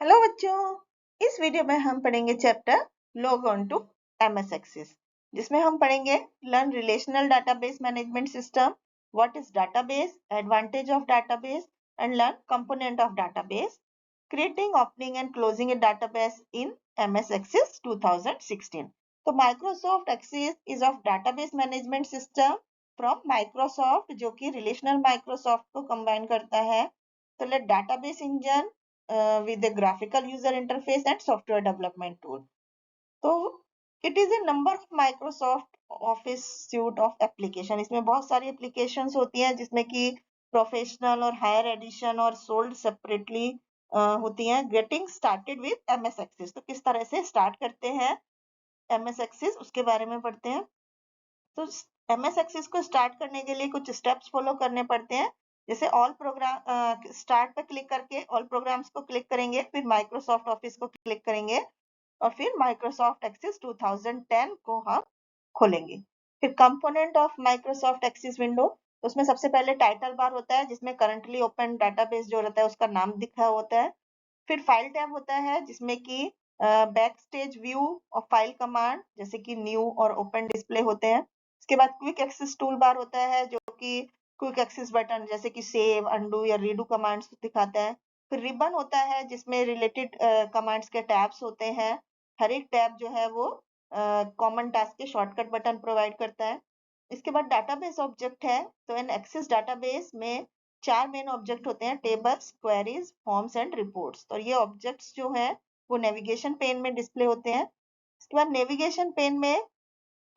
Hello बच्चों, इस video में हम पढ़ेंगे chapter log on to MS Access, जिसमें हम पढ़ेंगे learn relational database management system, what is database, advantage of database and learn component of database, creating, opening and closing a database in MS Access 2016। तो Microsoft Access is of database management system from Microsoft, जो कि relational Microsoft को combine करता है। तो let database engine with a graphical user interface and software development tool. तो it is a number of Microsoft Office suite of application. इसमें बहुत सारी applications होती हैं जिसमें कि प्रोफेशनल और हायर एडिशन और सोल्ड सेपरेटली होती हैं। Getting started with MS Access, तो किस तरह से स्टार्ट करते हैं एमएस एक्सेस उसके बारे में पढ़ते हैं। तो एमएस एक्सेस को स्टार्ट करने के लिए कुछ स्टेप्स फॉलो करने पड़ते हैं। जैसे ऑल प्रोग्राम स्टार्ट पर क्लिक करके ऑल प्रोग्राम्स को क्लिक करेंगे, फिर माइक्रोसॉफ्ट ऑफिस को क्लिक करेंगे और फिर माइक्रोसॉफ्ट एक्सेस 2010 को हम खोलेंगे। फिर component of Microsoft Access window, तो उसमें सबसे पहले टाइटल बार होता है जिसमें करंटली ओपन डाटाबेस जो रहता है उसका नाम दिखा होता है। फिर फाइल टैब होता है जिसमें कि बैक स्टेज व्यू और फाइल कमांड जैसे कि न्यू और ओपन डिस्प्ले होते हैं। इसके बाद क्विक एक्सेस टूल बार होता है जो कि क्विक एक्सेस बटन जैसे कि सेव, अंडू या रीडू कमांड्स दिखाता है। फिर रिबन होता है जिसमें रिलेटेड कमांड्स के टैब्स होते हैं। हर एक टैब जो है वो कॉमन टास्क के शॉर्टकट बटन प्रोवाइड करता है। इसके बाद डाटाबेस ऑब्जेक्ट है, तो इन एक्सेस डाटाबेस में चार मेन ऑब्जेक्ट होते हैं: tables, queries, forms and reports. और ये ऑब्जेक्ट्स जो है वो नेविगेशन पेन में डिस्प्ले होते हैं। इसके बाद नेविगेशन पेन में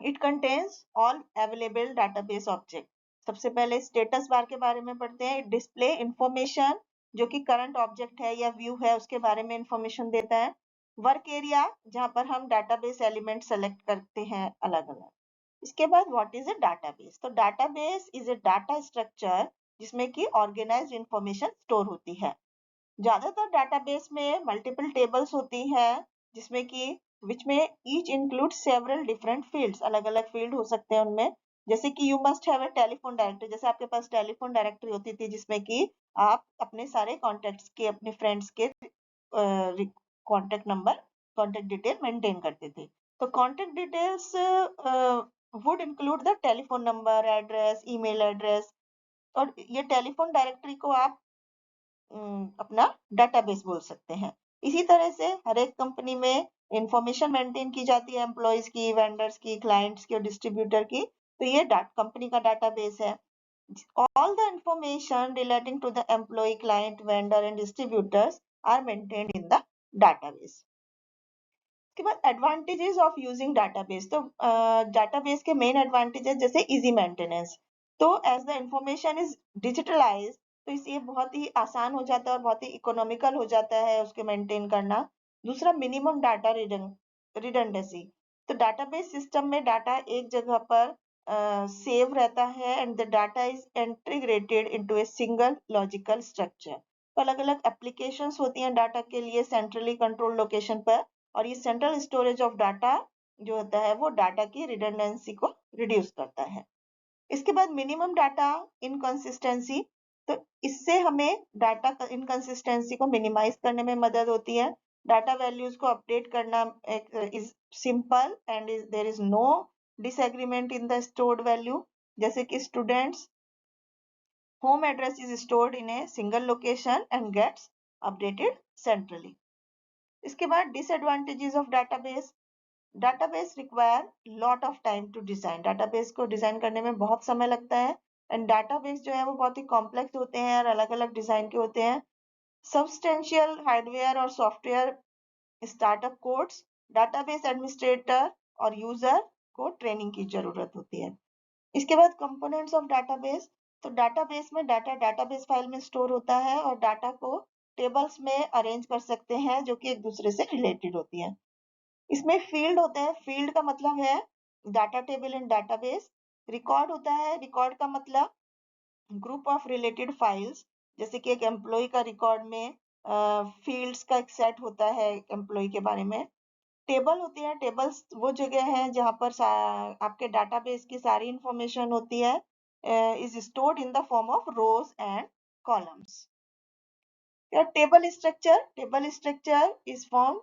it contains all available database object. सबसे पहले स्टेटस बार के बारे में पढ़ते हैं। डिस्प्ले इंफॉर्मेशन, जो कि करंट ऑब्जेक्ट है या व्यू है उसके बारे में इंफॉर्मेशन देता है। वर्क एरिया, जहां पर हम डाटाबेस एलिमेंट सेलेक्ट करते हैं अलग अलग। इसके बाद व्हाट इज ए डाटाबेस, तो database is a data structure जिसमें कि ऑर्गेनाइज्ड इंफॉर्मेशन स्टोर होती है। ज्यादातर डाटाबेस में मल्टीपल टेबल्स होती हैं जिसमें कि विच में each include several different fields, अलग अलग फील्ड हो सकते हैं उनमें। जैसे कि you must have a telephone directory, जैसे आपके पास टेलीफोन डायरेक्टरी होती थी जिसमें कि आप अपने सारे कॉन्टेक्ट्स के, अपने फ्रेंड्स के contact number, contact detail maintain करते थे। तो contact details would include the telephone number, address, email address. और ये टेलीफोन डायरेक्टरी को आप अपना डाटाबेस बोल सकते हैं। इसी तरह से हर एक कंपनी में इंफॉर्मेशन मेंटेन की जाती है, एम्प्लॉयज की, वेंडर्स की, क्लाइंट्स की और डिस्ट्रीब्यूटर की। तो ये कंपनी का डाटाबेस है। All the information relating to the employee, client, vendor and distributors are maintained in the database. उसके बाद एडवांटेजेस ऑफ यूजिंग डाटाबेस, तो डाटाबेस के मेन एडवांटेजेस जैसे इजी मेंटेनेंस। तो as the information is digitalize, तो इससे बहुत ही आसान हो जाता है और बहुत ही इकोनॉमिकल हो जाता है उसके मेंटेन करना। दूसरा, मिनिमम डाटा रिडंडेंसी, तो डाटाबेस सिस्टम में डाटा एक जगह पर सेव रहता है and the data is integrated into a single logical structure. तो अलग अलग एप्लीकेशंस होती हैं डाटा के लिए सेंट्रली कंट्रोल लोकेशन पर, और ये सेंट्रल स्टोरेज ऑफ डाटा जो होता है वो डाटा की रिडंडेंसी को रिड्यूस करता है। इसके बाद मिनिमम डाटा इनकंसिस्टेंसी, तो इससे हमें डाटा इनकंसिस्टेंसी को मिनिमाइज करने में मदद होती है। डाटा वैल्यूज को अपडेट करना is simple and there is no disagreement in the stored value. जैसे कि students home address is stored in a single location and gets updated centrally. इसके बाद disadvantages of database, database require lot of time to design, database को design करने में बहुत समय लगता है एंड डाटाबेस जो है वो बहुत ही कॉम्प्लेक्स होते हैं और अलग अलग डिजाइन के होते हैं। सब्सटेंशियल हार्डवेयर और software startup codes, database administrator और यूजर को ट्रेनिंग की जरूरत होती है। इसके बाद कंपोनेंट्स ऑफ डाटाबेस, तो डाटाबेस में डाटा डाटाबेस फाइल में स्टोर होता है और डाटा को टेबल्स में अरेंज कर सकते हैं जो कि एक दूसरे से रिलेटेड होती है। इसमें फील्ड होते हैं, फील्ड का मतलब है डाटा टेबल इन डाटाबेस। रिकॉर्ड होता है, रिकॉर्ड का मतलब ग्रुप ऑफ रिलेटेड फाइल्स, जैसे कि एक एम्प्लॉय का रिकॉर्ड में फील्ड्स का एक सेट होता है एम्प्लॉय के बारे में। टेबल होती है, टेबल्स वो जगह है जहां पर आपके डाटाबेस की सारी इंफॉर्मेशन होती है, is stored in the form of rose and columns. Your table structure is formed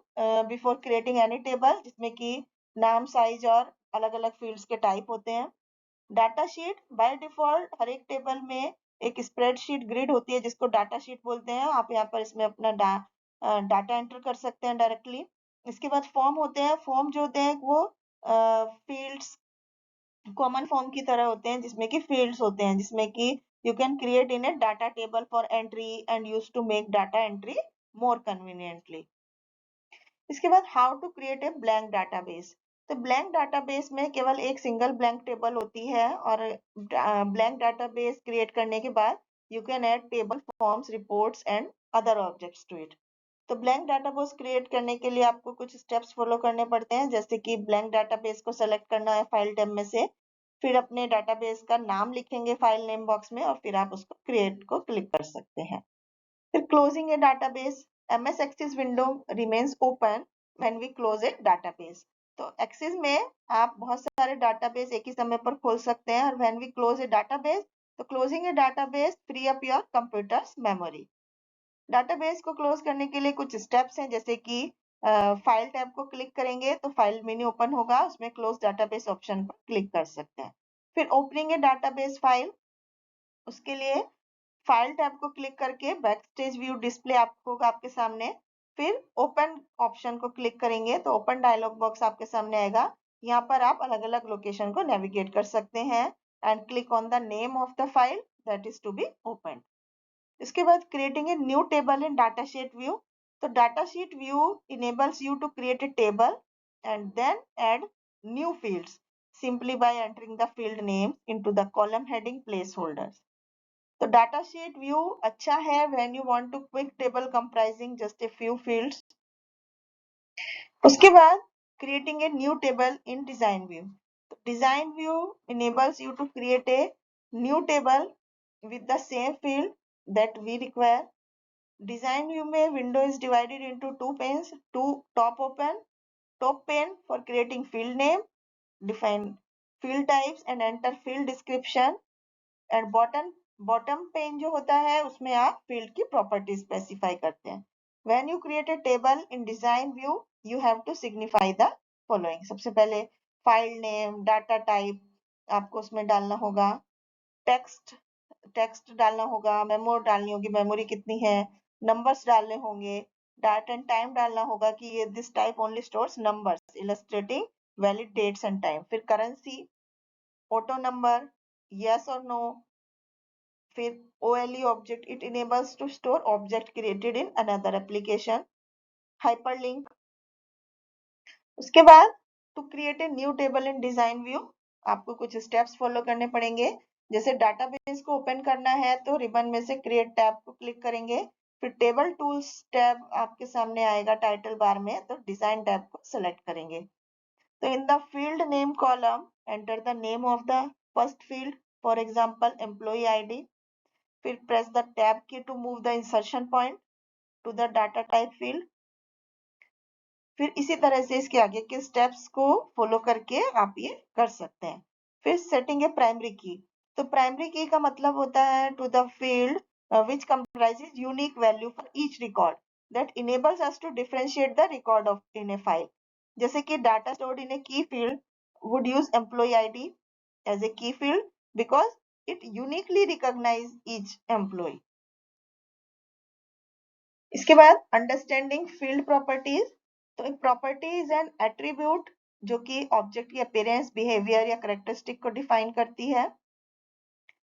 before creating any table, जिसमें कि नाम, साइज और अलग अलग फील्ड्स के टाइप होते हैं. डाटा शीट बाय डिफॉल्ट हर एक टेबल में एक स्प्रेडशीट ग्रिड होती है जिसको डाटा शीट बोलते हैं. आप यहाँ पर इसमें अपना डाटा एंटर कर सकते हैं डायरेक्टली. इसके बाद फॉर्म होते हैं. फॉर्म जो होते हैं वो फील्ड्स कॉमन फॉर्म की तरह होते हैं जिसमें कि फील्ड्स होते हैं, जिसमें कि you can create in a data table for entry and use to make data entry more conveniently. इसके बाद how to create a blank database. तो ब्लैंक डाटाबेस में केवल एक सिंगल ब्लैंक टेबल होती है और ब्लैंक डाटाबेस क्रिएट करने के बाद you can add table, forms, reports and other objects to it. तो ब्लैंक डाटाबेस क्रिएट करने के लिए आपको कुछ स्टेप्स फॉलो करने पड़ते हैं, जैसे कि ब्लैंक डाटाबेस को सेलेक्ट करना है फाइल टैब में से, फिर अपने डाटाबेस का नाम लिखेंगे फाइल नेम बॉक्स में और फिर आप उसको क्रिएट को क्लिक कर सकते हैं. फिर closing a database. MS Access window remains open when we close a database. तो Access में आप बहुत सारे डाटाबेस एक ही समय पर खोल सकते हैं और when we close a database, तो closing a database free up your computer's memory. Database को क्लोज करने के लिए कुछ स्टेप्स हैं, जैसे कि फाइल टैब को क्लिक करेंगे तो फाइल मेन्यू ओपन होगा, उसमें क्लोज डाटाबेस ऑप्शन पर क्लिक कर सकते हैं. फिर ओपनिंग ए डाटाबेस फाइल, उसके लिए फाइल टैब को क्लिक करके बैकस्टेज व्यू डिस्प्ले होगा आपके सामने. फिर ओपन ऑप्शन को क्लिक करेंगे तो ओपन डायलॉग बॉक्स आपके सामने आएगा. यहाँ पर आप अलग अलग लोकेशन को नेविगेट कर सकते हैं and click on the name of the file that is to be open. इसके बाद creating a new table in data sheet view. तो data sheet view enables you to create a table and then add new fields simply by entering the field name into the column heading placeholders. तो data sheet view अच्छा है when you want to quick table comprising just a few fields. उसके बाद creating a new table in design view. तो design view enables you to create a new table with the same field that we require. Design view में window is divided into two panes, two top open, top pane for creating field name, define field types and enter field description, and bottom pane जो होता है उसमें आप field की property specify करते हैं. When you create a table in design view, you have to signify the following. सबसे पहले file name, data type आपको उसमें डालना होगा, टेक्स्ट डालना होगा, मेमो डालनी होगी, मेमोरी कितनी है, नंबर्स डालने होंगे, डेट एंड टाइम डालना होगा कि ये this type only stores numbers illustrating valid dates and time. फिर करेंसी, ऑटो नंबर, यस और नो. फिर OLE object, it enables to store object created in another application. Hyperlink. उसके बाद to create a new table in design view आपको कुछ steps follow करने पड़ेंगे. जैसे डाटाबेस को ओपन करना है तो रिबन में से क्रिएट टैब को क्लिक करेंगे. फिर टेबल टूल्स टैब आपके सामने आएगा टाइटल बार में, तो डिजाइन टैब को सेलेक्ट करेंगे. तो in the field name column enter the name of the first field, for example employ ID. फिर press the tab key to move the insertion point to the data type field. फिर इसी तरह से इसके आगे के स्टेप्स को follow करके आप ये कर सकते हैं. फिर सेटिंग ए प्राइमरी की. तो प्राइमरी की का मतलब होता है to the field which comprises unique value for each record that enables us to differentiate the record of in a file. जैसे कि data stored in a key field would use employee ID as a key field because it uniquely recognize each employee. इसके बाद understanding field properties. तो एक property is an attribute जो कि object की appearance, behaviour या कैरेक्टरिस्टिक को define करती है.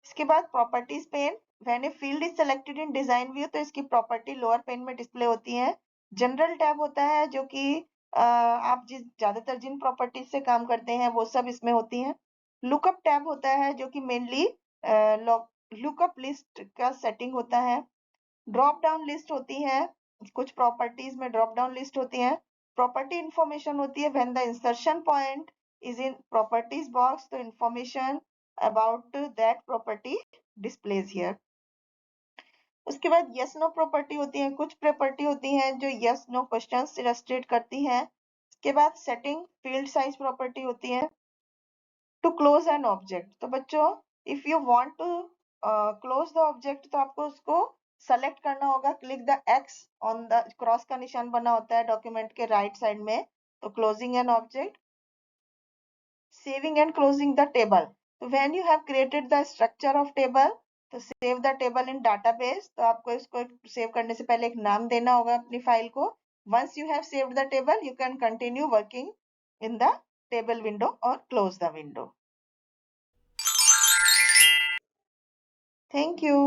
इसके बाद properties pane. When a field is selected in design view तो इसकी प्रॉपर्टी लोअर पेन में डिस्प्ले होती है. जनरल टैब होता है जो कि आप ज्यादातर जिन प्रॉपर्टीज से काम करते हैं वो सब इसमें होती हैं. लुकअप टैब होता है जो कि मेनली लुकअप लिस्ट का सेटिंग होता है. ड्रॉप डाउन लिस्ट होती है, कुछ प्रॉपर्टीज में ड्रॉप डाउन लिस्ट होती है. प्रॉपर्टी इंफॉर्मेशन होती है when the insertion point is in properties box तो information about that property displays here. उसके बाद यस नो प्रॉपर्टी होती है, कुछ प्रॉपर्टी होती हैं जो यस नो क्वेश्चंस इलस्ट्रेट करती हैं. इसके बाद सेटिंग फील्ड साइज प्रॉपर्टी होती है. To close an object. तो बच्चों if you want to close the object तो आपको उसको सेलेक्ट करना होगा, click the X on the cross का निशान बना होता है डॉक्यूमेंट के राइट साइड में, तो closing an object, saving and closing the table. So when you have created the structure of table, तो save the table in database, तो आपको इसको सेव करने से पहले एक नाम देना होगा अपनी फाइल को. Once you have saved the table, you can continue working in the table window or close the window. Thank you.